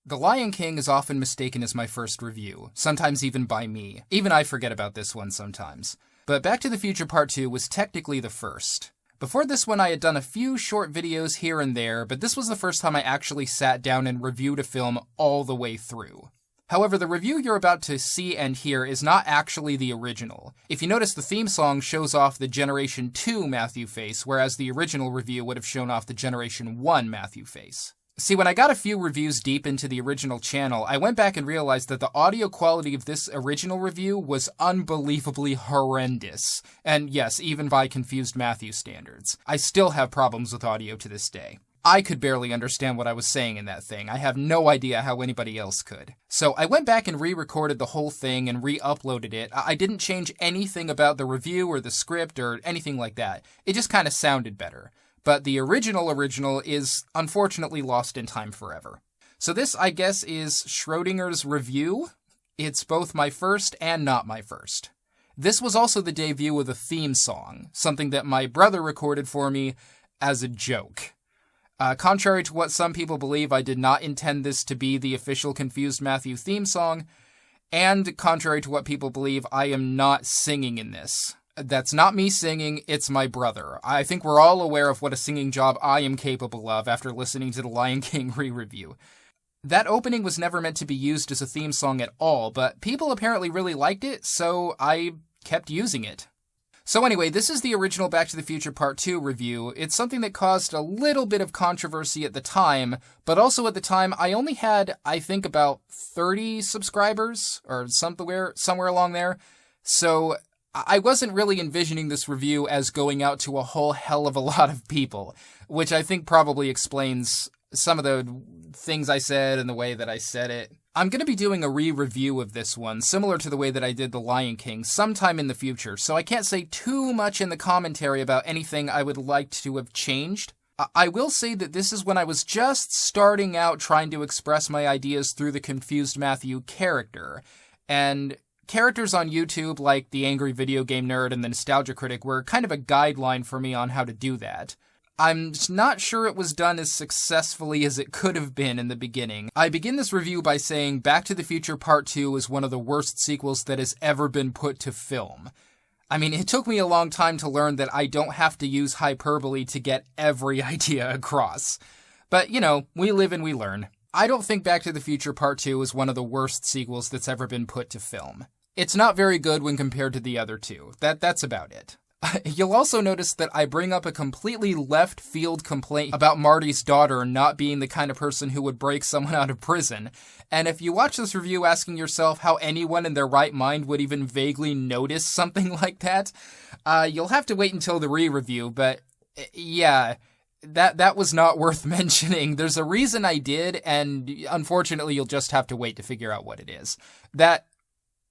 The Lion King is often mistaken as my first review, sometimes even by me. Even I forget about this one sometimes. But Back to the Future Part 2 was technically the first. Before this one, I had done a few short videos here and there, but this was the first time I actually sat down and reviewed a film all the way through. However, the review you're about to see and hear is not actually the original. If you notice, the theme song shows off the Generation 2 Matthew face, whereas the original review would have shown off the Generation 1 Matthew face. See, when I got a few reviews deep into the original channel, I went back and realized that the audio quality of this original review was unbelievably horrendous. And yes, even by Confused Matthew standards. I still have problems with audio to this day. I could barely understand what I was saying in that thing. I have no idea how anybody else could. So I went back and re-recorded the whole thing and re-uploaded it. I didn't change anything about the review or the script or anything like that. It just kind of sounded better. But the original is unfortunately lost in time forever. So this, I guess, is Schrodinger's review. It's both my first and not my first. This was also the debut of the theme song, something that my brother recorded for me as a joke. Contrary to what some people believe, I did not intend this to be the official Confused Matthew theme song, and contrary to what people believe, I am not singing in this. That's not me singing, it's my brother. I think we're all aware of what a singing job I am capable of after listening to the Lion King re-review. That opening was never meant to be used as a theme song at all, but people apparently really liked it, so I kept using it. So anyway, this is the original Back to the Future Part 2 review. It's something that caused a little bit of controversy at the time, but also at the time I only had, I think, about 30 subscribers, or somewhere along there, so I wasn't really envisioning this review as going out to a whole hell of a lot of people, which I think probably explains some of the things I said and the way that I said it. I'm going to be doing a re-review of this one, similar to the way that I did The Lion King, sometime in the future, so I can't say too much in the commentary about anything I would like to have changed. I will say that this is when I was just starting out trying to express my ideas through the Confused Matthew character, and characters on YouTube like the Angry Video Game Nerd and the Nostalgia Critic were kind of a guideline for me on how to do that. I'm not sure it was done as successfully as it could have been in the beginning. I begin this review by saying Back to the Future Part 2 is one of the worst sequels that has ever been put to film. I mean, it took me a long time to learn that I don't have to use hyperbole to get every idea across. But, you know, we live and we learn. I don't think Back to the Future Part 2 is one of the worst sequels that's ever been put to film. It's not very good when compared to the other two. That's about it. You'll also notice that I bring up a completely left field complaint about Marty's daughter not being the kind of person who would break someone out of prison. And if you watch this review asking yourself how anyone in their right mind would even vaguely notice something like that, you'll have to wait until the re-review, but yeah, that was not worth mentioning. There's a reason I did, and unfortunately you'll just have to wait to figure out what it is. That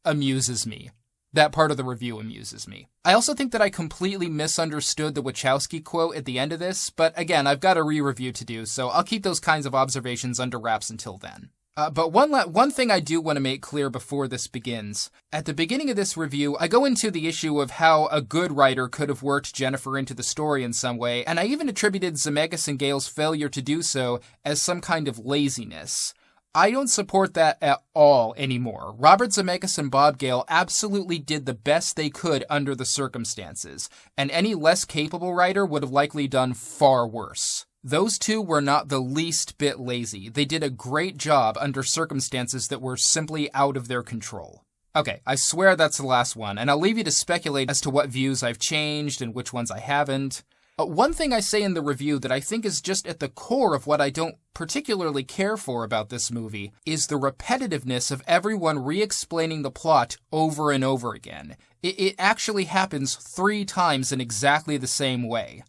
amuses me. That part of the review amuses me. I also think that I completely misunderstood the Wachowski quote at the end of this, but again, I've got a re-review to do, so I'll keep those kinds of observations under wraps until then. But one thing I do want to make clear before this begins. At the beginning of this review, I go into the issue of how a good writer could have worked Jennifer into the story in some way, and I even attributed Zemeckis and Gale's failure to do so as some kind of laziness. I don't support that at all anymore. Robert Zemeckis and Bob Gale absolutely did the best they could under the circumstances, and any less capable writer would have likely done far worse. Those two were not the least bit lazy. They did a great job under circumstances that were simply out of their control. Okay, I swear that's the last one, and I'll leave you to speculate as to what views I've changed and which ones I haven't. One thing I say in the review that I think is just at the core of what I don't particularly care for about this movie is the repetitiveness of everyone re-explaining the plot over and over again. It actually happens 3 times in exactly the same way.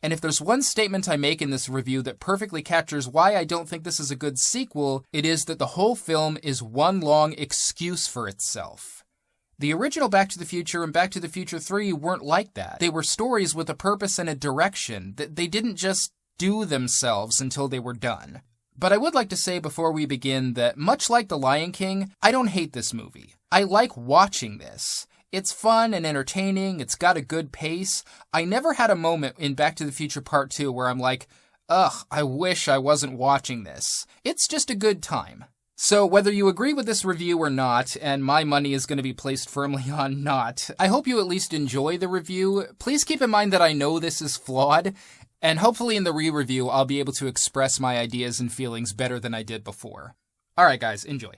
And if there's one statement I make in this review that perfectly captures why I don't think this is a good sequel, it is that the whole film is one long excuse for itself. The original Back to the Future and Back to the Future 3 weren't like that. They were stories with a purpose and a direction. They didn't just do themselves until they were done. But I would like to say before we begin that, much like The Lion King, I don't hate this movie. I like watching this. It's fun and entertaining, it's got a good pace. I never had a moment in Back to the Future Part 2 where I'm like, Ugh, I wish I wasn't watching this. It's just a good time. So whether you agree with this review or not, and my money is going to be placed firmly on not, I hope you at least enjoy the review. Please keep in mind that I know this is flawed, and hopefully in the re-review I'll be able to express my ideas and feelings better than I did before. Alright guys, enjoy.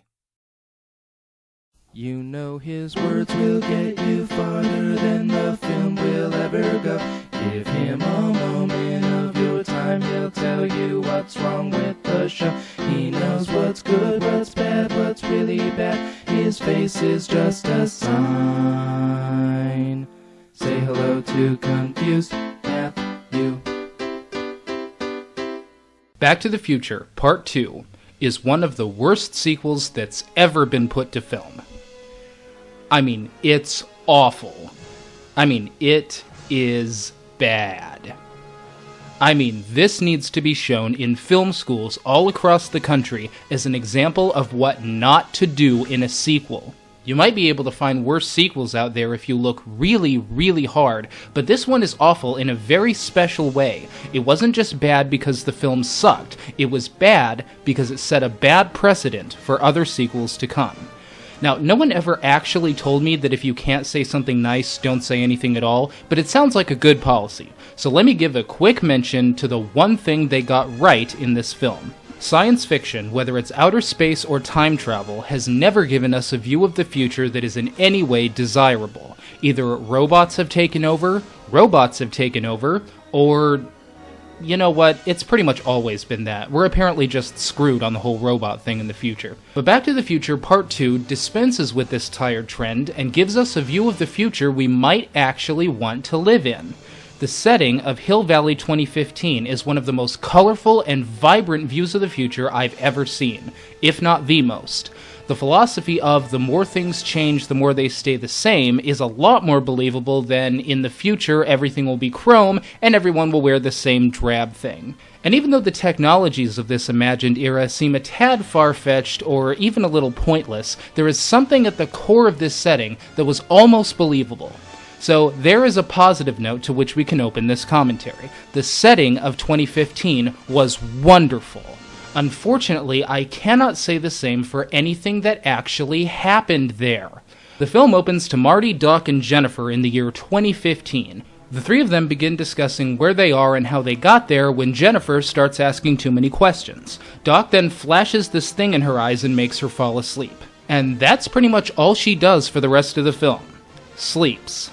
You know his words will get you farther than the film will ever go. Give him a moment of your time, he'll tell you what's wrong with the show. He knows what's good, what's bad, what's really bad. His face is just a sign. Say hello to Confused Matthew. Back to the Future, Part 2, is one of the worst sequels that's ever been put to film. I mean, it's awful. I mean, it is bad. I mean, this needs to be shown in film schools all across the country as an example of what not to do in a sequel. You might be able to find worse sequels out there if you look really, really hard, but this one is awful in a very special way. It wasn't just bad because the film sucked, it was bad because it set a bad precedent for other sequels to come. Now, no one ever actually told me that if you can't say something nice, don't say anything at all, but it sounds like a good policy. So let me give a quick mention to the one thing they got right in this film. Science fiction, whether it's outer space or time travel, has never given us a view of the future that is in any way desirable. Either robots have taken over, or... you know what, it's pretty much always been that. We're apparently just screwed on the whole robot thing in the future. But Back to the Future Part 2 dispenses with this tired trend and gives us a view of the future we might actually want to live in. The setting of Hill Valley 2015 is one of the most colorful and vibrant views of the future I've ever seen, if not the most. The philosophy of the more things change, the more they stay the same is a lot more believable than in the future everything will be chrome and everyone will wear the same drab thing. And even though the technologies of this imagined era seem a tad far-fetched or even a little pointless, there is something at the core of this setting that was almost believable. So there is a positive note to which we can open this commentary. The setting of 2015 was wonderful. Unfortunately, I cannot say the same for anything that actually happened there. The film opens to Marty, Doc, and Jennifer in the year 2015. The three of them begin discussing where they are and how they got there when Jennifer starts asking too many questions. Doc then flashes this thing in her eyes and makes her fall asleep. And that's pretty much all she does for the rest of the film. Sleeps.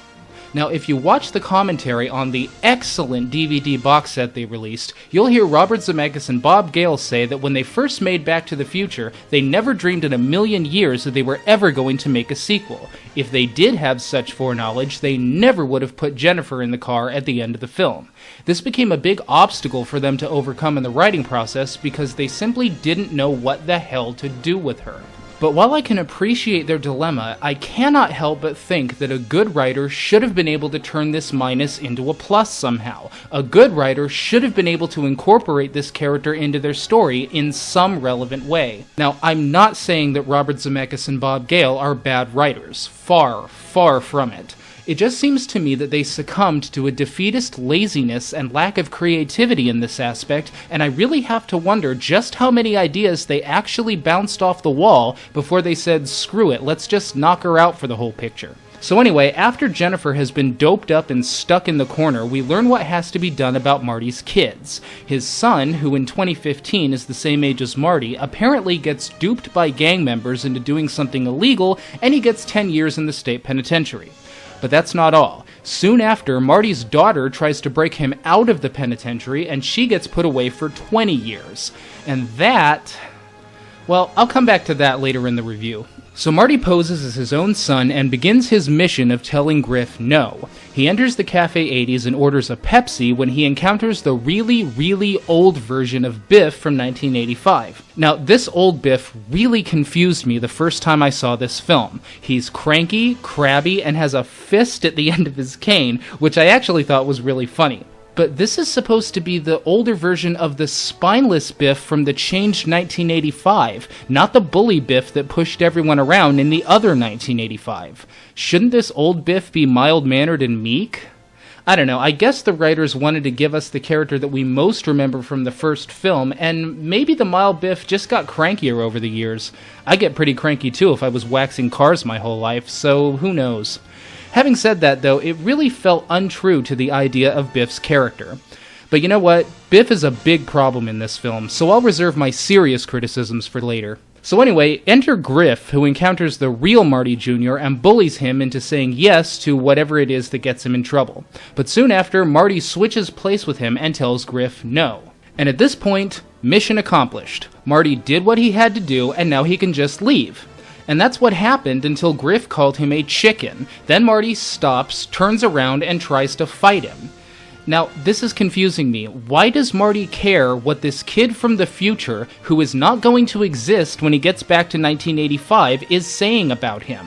Now, if you watch the commentary on the excellent DVD box set they released, you'll hear Robert Zemeckis and Bob Gale say that when they first made Back to the Future, they never dreamed in a million years that they were ever going to make a sequel. If they did have such foreknowledge, they never would have put Jennifer in the car at the end of the film. This became a big obstacle for them to overcome in the writing process because they simply didn't know what the hell to do with her. But while I can appreciate their dilemma, I cannot help but think that a good writer should have been able to turn this minus into a plus somehow. A good writer should have been able to incorporate this character into their story in some relevant way. Now, I'm not saying that Robert Zemeckis and Bob Gale are bad writers. Far, far from it. It just seems to me that they succumbed to a defeatist laziness and lack of creativity in this aspect, and I really have to wonder just how many ideas they actually bounced off the wall before they said, screw it, let's just knock her out for the whole picture. So anyway, after Jennifer has been doped up and stuck in the corner, we learn what has to be done about Marty's kids. His son, who in 2015 is the same age as Marty, apparently gets duped by gang members into doing something illegal, and he gets 10 years in the state penitentiary. But that's not all. Soon after, Marty's daughter tries to break him out of the penitentiary, and she gets put away for 20 years. And that... well, I'll come back to that later in the review. So Marty poses as his own son and begins his mission of telling Griff no. He enters the Cafe 80s and orders a Pepsi when he encounters the really, really old version of Biff from 1985. Now, this old Biff really confused me the first time I saw this film. He's cranky, crabby, and has a fist at the end of his cane, which I actually thought was really funny. But this is supposed to be the older version of the spineless Biff from the changed 1985, not the bully Biff that pushed everyone around in the other 1985. Shouldn't this old Biff be mild-mannered and meek? I don't know, I guess the writers wanted to give us the character that we most remember from the first film, and maybe the mild Biff just got crankier over the years. I get pretty cranky too if I was waxing cars my whole life, so who knows. Having said that though, it really felt untrue to the idea of Biff's character. But you know what? Biff is a big problem in this film, so I'll reserve my serious criticisms for later. So anyway, enter Griff, who encounters the real Marty Jr. and bullies him into saying yes to whatever it is that gets him in trouble. But soon after, Marty switches place with him and tells Griff no. And at this point, mission accomplished. Marty did what he had to do, and now he can just leave. And that's what happened until Griff called him a chicken. Then Marty stops, turns around, and tries to fight him. Now, this is confusing me. Why does Marty care what this kid from the future, who is not going to exist when he gets back to 1985, is saying about him?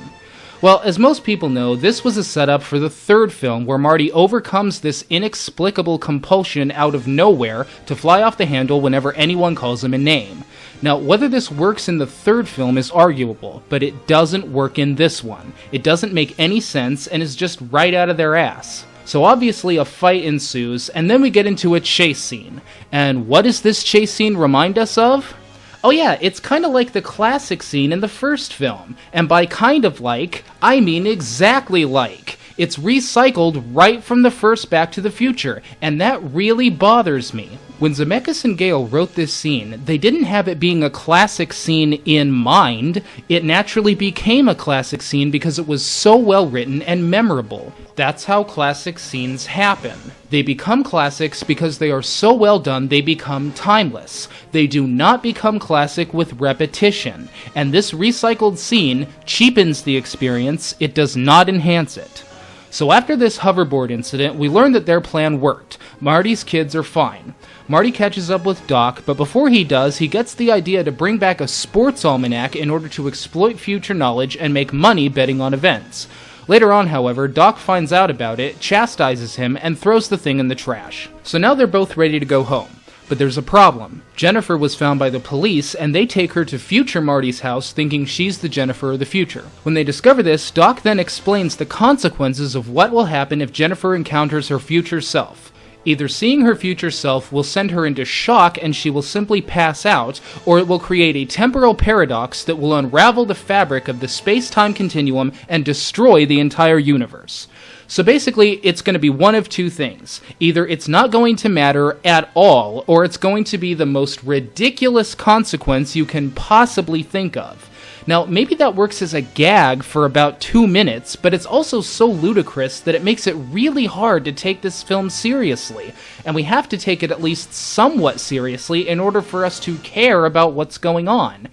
Well, as most people know, this was a setup for the third film where Marty overcomes this inexplicable compulsion out of nowhere to fly off the handle whenever anyone calls him a name. Now, whether this works in the third film is arguable, but it doesn't work in this one. It doesn't make any sense and is just right out of their ass. So obviously a fight ensues, and then we get into a chase scene. And what does this chase scene remind us of? Oh yeah, it's kind of like the classic scene in the first film. And by kind of like, I mean exactly like. It's recycled right from the first Back to the Future, and that really bothers me. When Zemeckis and Gale wrote this scene, they didn't have it being a classic scene in mind. It naturally became a classic scene because it was so well written and memorable. That's how classic scenes happen. They become classics because they are so well done they become timeless. They do not become classic with repetition. And this recycled scene cheapens the experience, it does not enhance it. So after this hoverboard incident, we learn that their plan worked. Marty's kids are fine. Marty catches up with Doc, but before he does, he gets the idea to bring back a sports almanac in order to exploit future knowledge and make money betting on events. Later on, however, Doc finds out about it, chastises him, and throws the thing in the trash. So now they're both ready to go home. But there's a problem. Jennifer was found by the police, and they take her to future Marty's house thinking she's the Jennifer of the future. When they discover this, Doc then explains the consequences of what will happen if Jennifer encounters her future self. Either seeing her future self will send her into shock and she will simply pass out, or it will create a temporal paradox that will unravel the fabric of the space-time continuum and destroy the entire universe. So basically, it's going to be one of two things. Either it's not going to matter at all, or it's going to be the most ridiculous consequence you can possibly think of. Now, maybe that works as a gag for about 2 minutes, but it's also so ludicrous that it makes it really hard to take this film seriously, and we have to take it at least somewhat seriously in order for us to care about what's going on.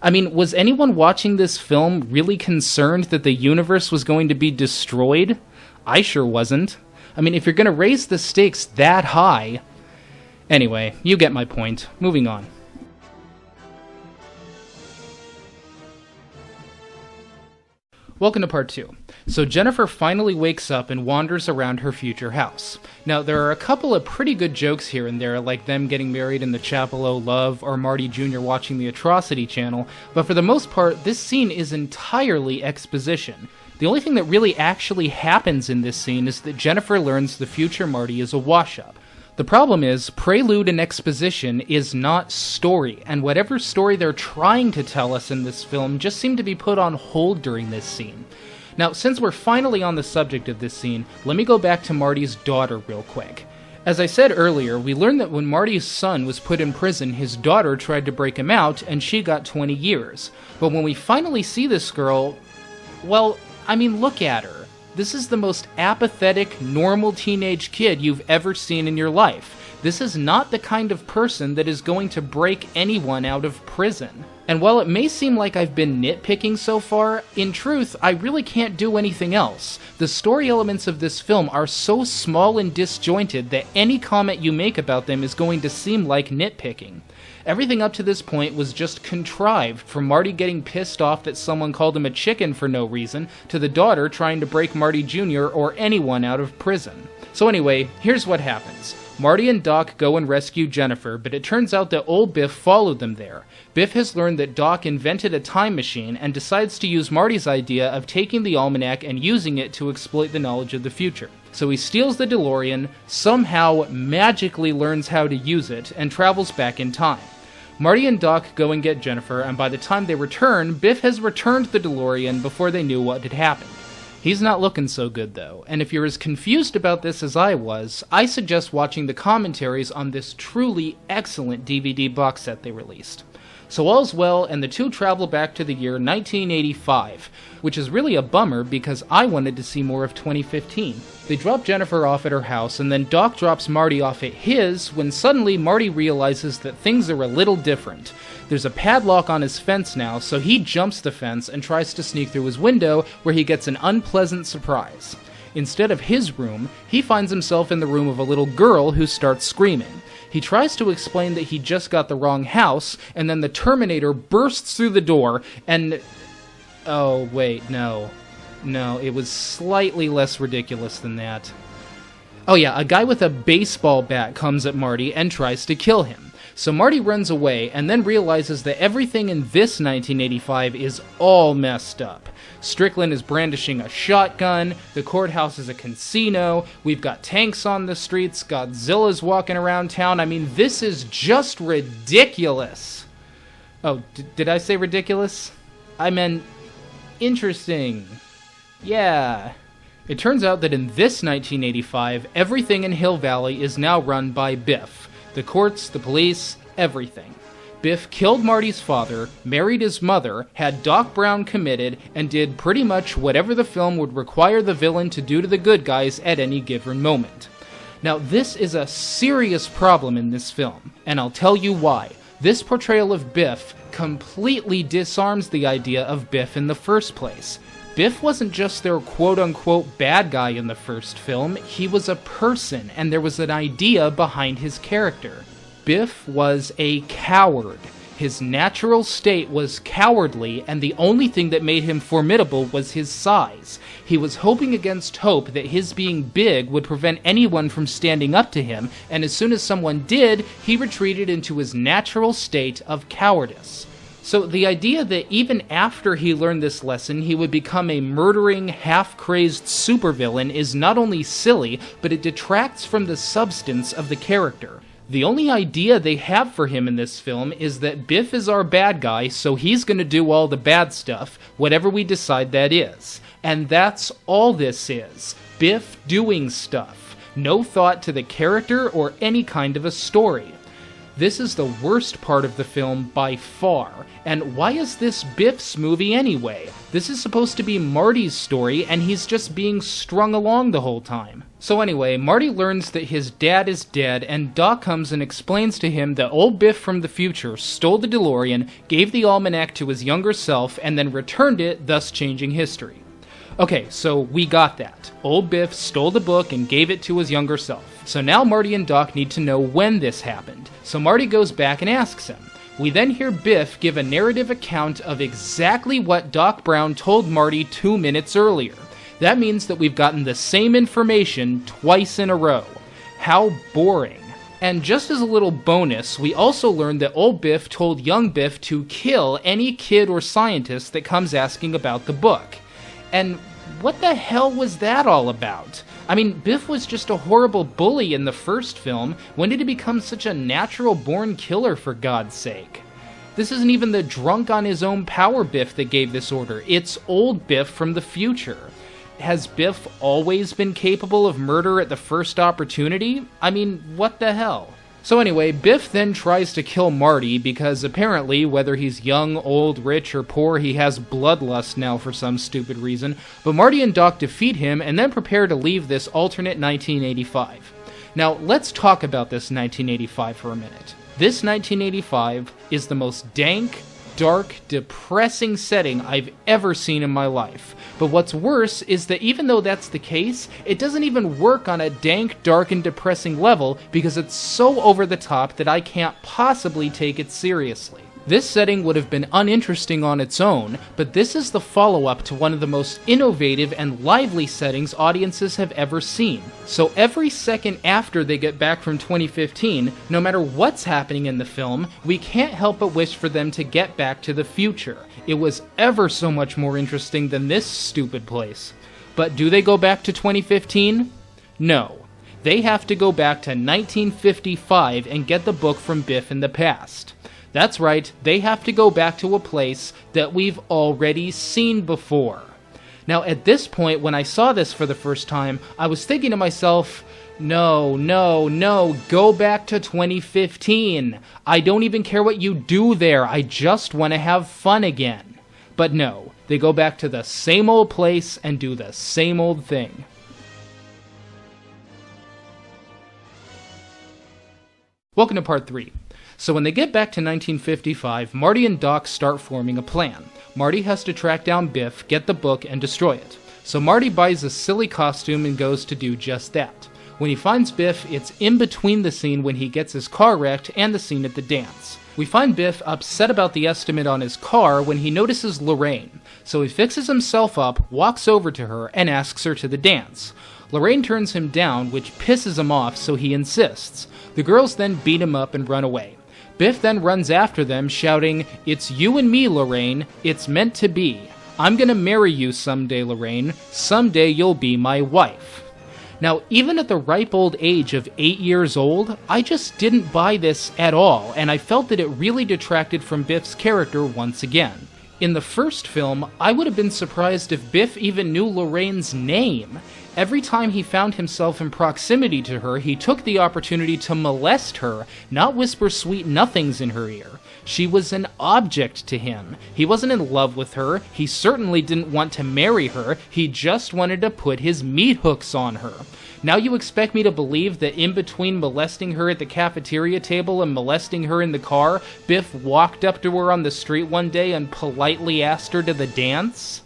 I mean, was anyone watching this film really concerned that the universe was going to be destroyed? I sure wasn't. I mean, if you're going to raise the stakes that high... Anyway, you get my point. Moving on. Welcome to part 2. So Jennifer finally wakes up and wanders around her future house. Now, there are a couple of pretty good jokes here and there, like them getting married in the Chapel O' Love or Marty Jr. watching the Atrocity Channel, but for the most part, this scene is entirely exposition. The only thing that really actually happens in this scene is that Jennifer learns the future Marty is a wash-up. The problem is, prelude and exposition is not story, and whatever story they're trying to tell us in this film just seem to be put on hold during this scene. Now, since we're finally on the subject of this scene, let me go back to Marty's daughter real quick. As I said earlier, we learned that when Marty's son was put in prison, his daughter tried to break him out, and she got 20 years. But when we finally see this girl, well, I mean, look at her. This is the most apathetic, normal teenage kid you've ever seen in your life. This is not the kind of person that is going to break anyone out of prison. And while it may seem like I've been nitpicking so far, in truth, I really can't do anything else. The story elements of this film are so small and disjointed that any comment you make about them is going to seem like nitpicking. Everything up to this point was just contrived, from Marty getting pissed off that someone called him a chicken for no reason, to the daughter trying to break Marty Jr. or anyone out of prison. So anyway, here's what happens. Marty and Doc go and rescue Jennifer, but it turns out that old Biff followed them there. Biff has learned that Doc invented a time machine and decides to use Marty's idea of taking the almanac and using it to exploit the knowledge of the future. So he steals the DeLorean, somehow magically learns how to use it, and travels back in time. Marty and Doc go and get Jennifer, and by the time they return, Biff has returned the DeLorean before they knew what had happened. He's not looking so good, though, and if you're as confused about this as I was, I suggest watching the commentaries on this truly excellent DVD box set they released. So all's well, and the two travel back to the year 1985, which is really a bummer because I wanted to see more of 2015. They drop Jennifer off at her house, and then Doc drops Marty off at his, when suddenly Marty realizes that things are a little different. There's a padlock on his fence now, so he jumps the fence and tries to sneak through his window, where he gets an unpleasant surprise. Instead of his room, he finds himself in the room of a little girl who starts screaming. He tries to explain that he just got the wrong house, and then the Terminator bursts through the door, and... oh, wait, no. No, it was slightly less ridiculous than that. Oh yeah, a guy with a baseball bat comes at Marty and tries to kill him. So Marty runs away, and then realizes that everything in this 1985 is all messed up. Strickland is brandishing a shotgun, the courthouse is a casino, we've got tanks on the streets, Godzilla's walking around town. I mean, this is just ridiculous. Oh, did I say ridiculous? I meant interesting. Yeah. It turns out that in this 1985, everything in Hill Valley is now run by Biff. The courts, the police, everything. Biff killed Marty's father, married his mother, had Doc Brown committed, and did pretty much whatever the film would require the villain to do to the good guys at any given moment. Now, this is a serious problem in this film, and I'll tell you why. This portrayal of Biff completely disarms the idea of Biff in the first place. Biff wasn't just their quote-unquote bad guy in the first film, he was a person, and there was an idea behind his character. Biff was a coward. His natural state was cowardly, and the only thing that made him formidable was his size. He was hoping against hope that his being big would prevent anyone from standing up to him, and as soon as someone did, he retreated into his natural state of cowardice. So the idea that even after he learned this lesson, he would become a murdering, half-crazed supervillain is not only silly, but it detracts from the substance of the character. The only idea they have for him in this film is that Biff is our bad guy, so he's gonna do all the bad stuff, whatever we decide that is. And that's all this is. Biff doing stuff. No thought to the character or any kind of a story. This is the worst part of the film by far. And why is this Biff's movie anyway? This is supposed to be Marty's story, and he's just being strung along the whole time. So anyway, Marty learns that his dad is dead, and Doc comes and explains to him that old Biff from the future stole the DeLorean, gave the almanac to his younger self, and then returned it, thus changing history. Okay, so we got that. Old Biff stole the book and gave it to his younger self. So now Marty and Doc need to know when this happened. So Marty goes back and asks him. We then hear Biff give a narrative account of exactly what Doc Brown told Marty 2 minutes earlier. That means that we've gotten the same information twice in a row. How boring. And just as a little bonus, we also learned that old Biff told young Biff to kill any kid or scientist that comes asking about the book. And what the hell was that all about? I mean, Biff was just a horrible bully in the first film. When did he become such a natural-born killer, for God's sake? This isn't even the drunk on his own power Biff that gave this order. It's old Biff from the future. Has Biff always been capable of murder at the first opportunity? I mean, what the hell? So anyway, Biff then tries to kill Marty because apparently, whether he's young, old, rich, or poor, he has bloodlust now for some stupid reason. But Marty and Doc defeat him and then prepare to leave this alternate 1985. Now, let's talk about this 1985 for a minute. This 1985 is the most dank, dark, depressing setting I've ever seen in my life. But what's worse is that even though that's the case, it doesn't even work on a dank, dark, and depressing level because it's so over the top that I can't possibly take it seriously. This setting would have been uninteresting on its own, but this is the follow-up to one of the most innovative and lively settings audiences have ever seen. So every second after they get back from 2015, no matter what's happening in the film, we can't help but wish for them to get back to the future. It was ever so much more interesting than this stupid place. But do they go back to 2015? No. They have to go back to 1955 and get the book from Biff in the past. That's right, they have to go back to a place that we've already seen before. Now, at this point, when I saw this for the first time, I was thinking to myself, no, go back to 2015. I don't even care what you do there, I just want to have fun again. But no, they go back to the same old place and do the same old thing. Welcome to part 3. So when they get back to 1955, Marty and Doc start forming a plan. Marty has to track down Biff, get the book, and destroy it. So Marty buys a silly costume and goes to do just that. When he finds Biff, it's in between the scene when he gets his car wrecked and the scene at the dance. We find Biff upset about the estimate on his car when he notices Lorraine. So he fixes himself up, walks over to her, and asks her to the dance. Lorraine turns him down, which pisses him off, so he insists. The girls then beat him up and run away. Biff then runs after them, shouting, "It's you and me, Lorraine. It's meant to be. I'm gonna marry you someday, Lorraine. Someday you'll be my wife." Now, even at the ripe old age of 8 years old, I just didn't buy this at all, and I felt that it really detracted from Biff's character once again. In the first film, I would have been surprised if Biff even knew Lorraine's name. Every time he found himself in proximity to her, he took the opportunity to molest her, not whisper sweet nothings in her ear. She was an object to him. He wasn't in love with her, he certainly didn't want to marry her, he just wanted to put his meat hooks on her. Now you expect me to believe that in between molesting her at the cafeteria table and molesting her in the car, Biff walked up to her on the street one day and politely asked her to the dance?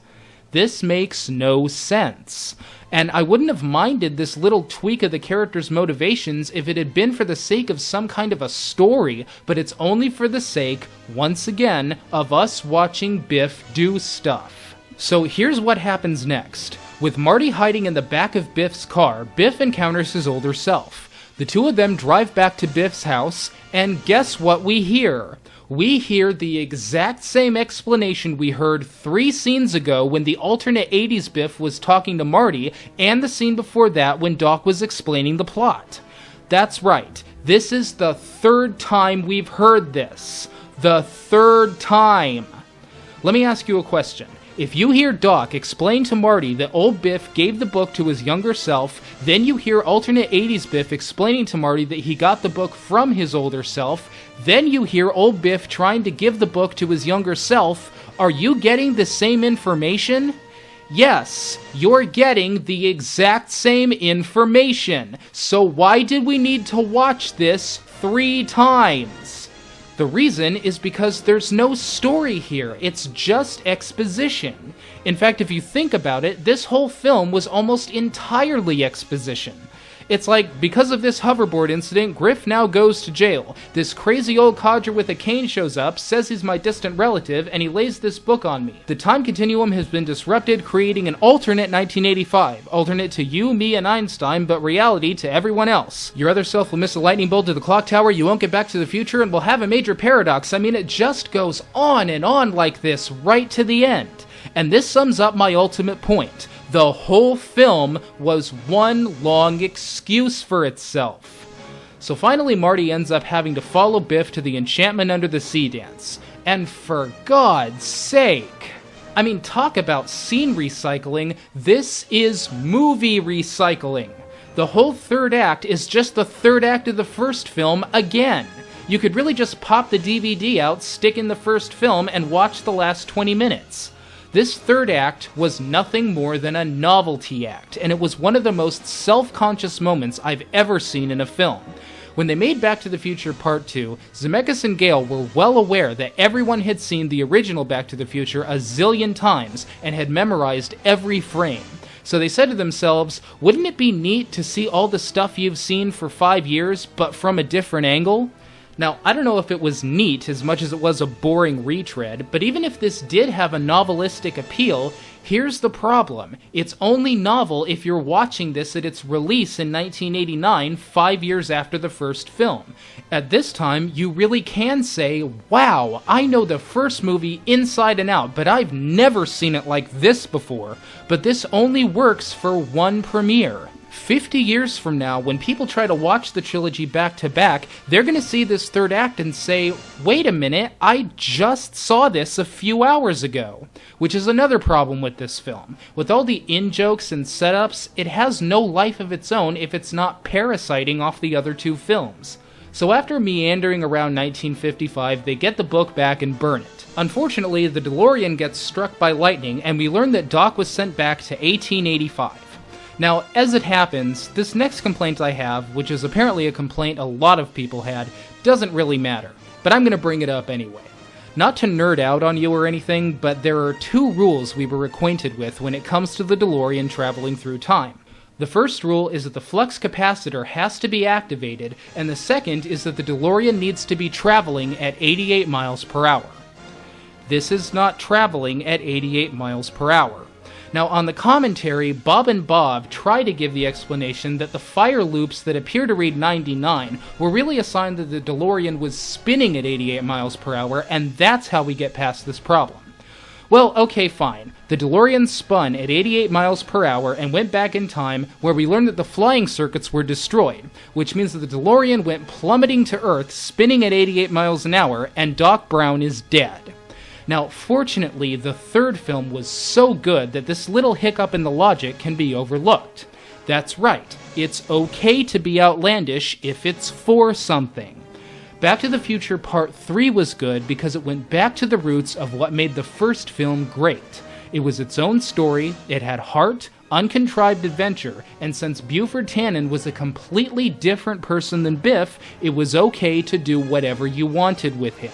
This makes no sense. And I wouldn't have minded this little tweak of the character's motivations if it had been for the sake of some kind of a story, but it's only for the sake, once again, of us watching Biff do stuff. So here's what happens next. With Marty hiding in the back of Biff's car, Biff encounters his older self. The two of them drive back to Biff's house, and guess what we hear? We hear the exact same explanation we heard 3 scenes ago when the alternate 80s Biff was talking to Marty, and the scene before that when Doc was explaining the plot. That's right, this is the 3rd time we've heard this. The 3rd time. Let me ask you a question. If you hear Doc explain to Marty that old Biff gave the book to his younger self, then you hear alternate 80s Biff explaining to Marty that he got the book from his older self, then you hear old Biff trying to give the book to his younger self, are you getting the same information? Yes, you're getting the exact same information. So why did we need to watch this 3 times? The reason is because there's no story here, it's just exposition. In fact, if you think about it, this whole film was almost entirely exposition. It's like, because of this hoverboard incident, Griff now goes to jail. This crazy old codger with a cane shows up, says he's my distant relative, and he lays this book on me. The time continuum has been disrupted, creating an alternate 1985. Alternate to you, me, and Einstein, but reality to everyone else. Your other self will miss a lightning bolt to the clock tower, you won't get back to the future, and will have a major paradox. I mean, it just goes on and on like this, right to the end. And this sums up my ultimate point. The whole film was one long excuse for itself. So finally Marty ends up having to follow Biff to the Enchantment Under the Sea dance. And for God's sake, I mean, talk about scene recycling, this is movie recycling. The whole 3rd act is just the 3rd act of the first film again. You could really just pop the DVD out, stick in the first film, and watch the last 20 minutes. This 3rd act was nothing more than a novelty act, and it was one of the most self-conscious moments I've ever seen in a film. When they made Back to the Future Part 2, Zemeckis and Gale were well aware that everyone had seen the original Back to the Future a zillion times and had memorized every frame. So they said to themselves, wouldn't it be neat to see all the stuff you've seen for 5 years, but from a different angle? Now, I don't know if it was neat as much as it was a boring retread, but even if this did have a novelistic appeal, here's the problem. It's only novel if you're watching this at its release in 1989, 5 years after the first film. At this time, you really can say, wow, I know the first movie inside and out, but I've never seen it like this before. But this only works for one premiere. 50 years from now, when people try to watch the trilogy back to back, they're going to see this third act and say, wait a minute, I just saw this a few hours ago. Which is another problem with this film. With all the in-jokes and setups, it has no life of its own if it's not parasiting off the other two films. So after meandering around 1955, they get the book back and burn it. Unfortunately, the DeLorean gets struck by lightning, and we learn that Doc was sent back to 1885. Now, as it happens, this next complaint I have, which is apparently a complaint a lot of people had, doesn't really matter, but I'm going to bring it up anyway. Not to nerd out on you or anything, but there are two rules we were acquainted with when it comes to the DeLorean traveling through time. The first rule is that the flux capacitor has to be activated, and the second is that the DeLorean needs to be traveling at 88 miles per hour. This is not traveling at 88 miles per hour. Now, on the commentary, Bob and Bob try to give the explanation that the fire loops that appear to read 99 were really a sign that the DeLorean was spinning at 88 miles per hour, and that's how we get past this problem. Well, okay, fine. The DeLorean spun at 88 miles per hour and went back in time, where we learned that the flying circuits were destroyed, which means that the DeLorean went plummeting to Earth, spinning at 88 miles an hour, and Doc Brown is dead. Now, fortunately, the third film was so good that this little hiccup in the logic can be overlooked. That's right, it's okay to be outlandish if it's for something. Back to the Future Part 3 was good because it went back to the roots of what made the first film great. It was its own story, it had heart, uncontrived adventure, and since Buford Tannen was a completely different person than Biff, it was okay to do whatever you wanted with him.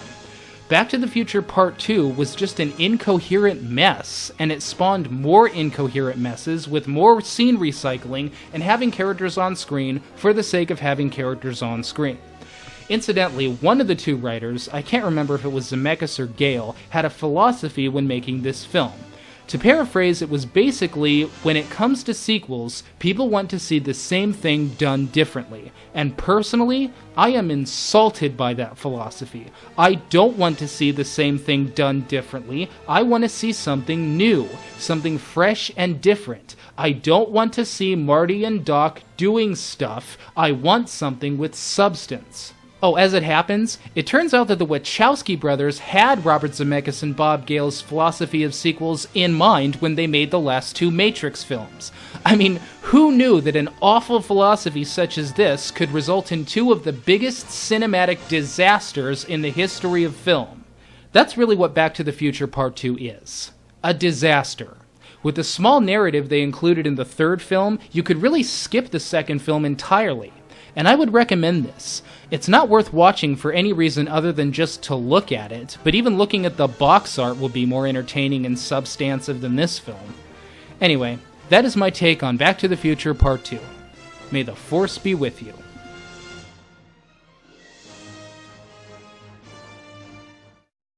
Back to the Future Part 2 was just an incoherent mess, and it spawned more incoherent messes with more scene recycling and having characters on screen for the sake of having characters on screen. Incidentally, one of the two writers, I can't remember if it was Zemeckis or Gale, had a philosophy when making this film. To paraphrase, it was basically, when it comes to sequels, people want to see the same thing done differently. And personally, I am insulted by that philosophy. I don't want to see the same thing done differently. I want to see something new, something fresh and different. I don't want to see Marty and Doc doing stuff. I want something with substance. Oh, as it happens, it turns out that the Wachowski brothers had Robert Zemeckis and Bob Gale's philosophy of sequels in mind when they made the last two Matrix films. I mean, who knew that an awful philosophy such as this could result in two of the biggest cinematic disasters in the history of film? That's really what Back to the Future Part 2 is. A disaster. With the small narrative they included in the third film, you could really skip the second film entirely. And I would recommend this. It's not worth watching for any reason other than just to look at it, but even looking at the box art will be more entertaining and substantive than this film. Anyway, that is my take on Back to the Future Part 2. May the Force be with you.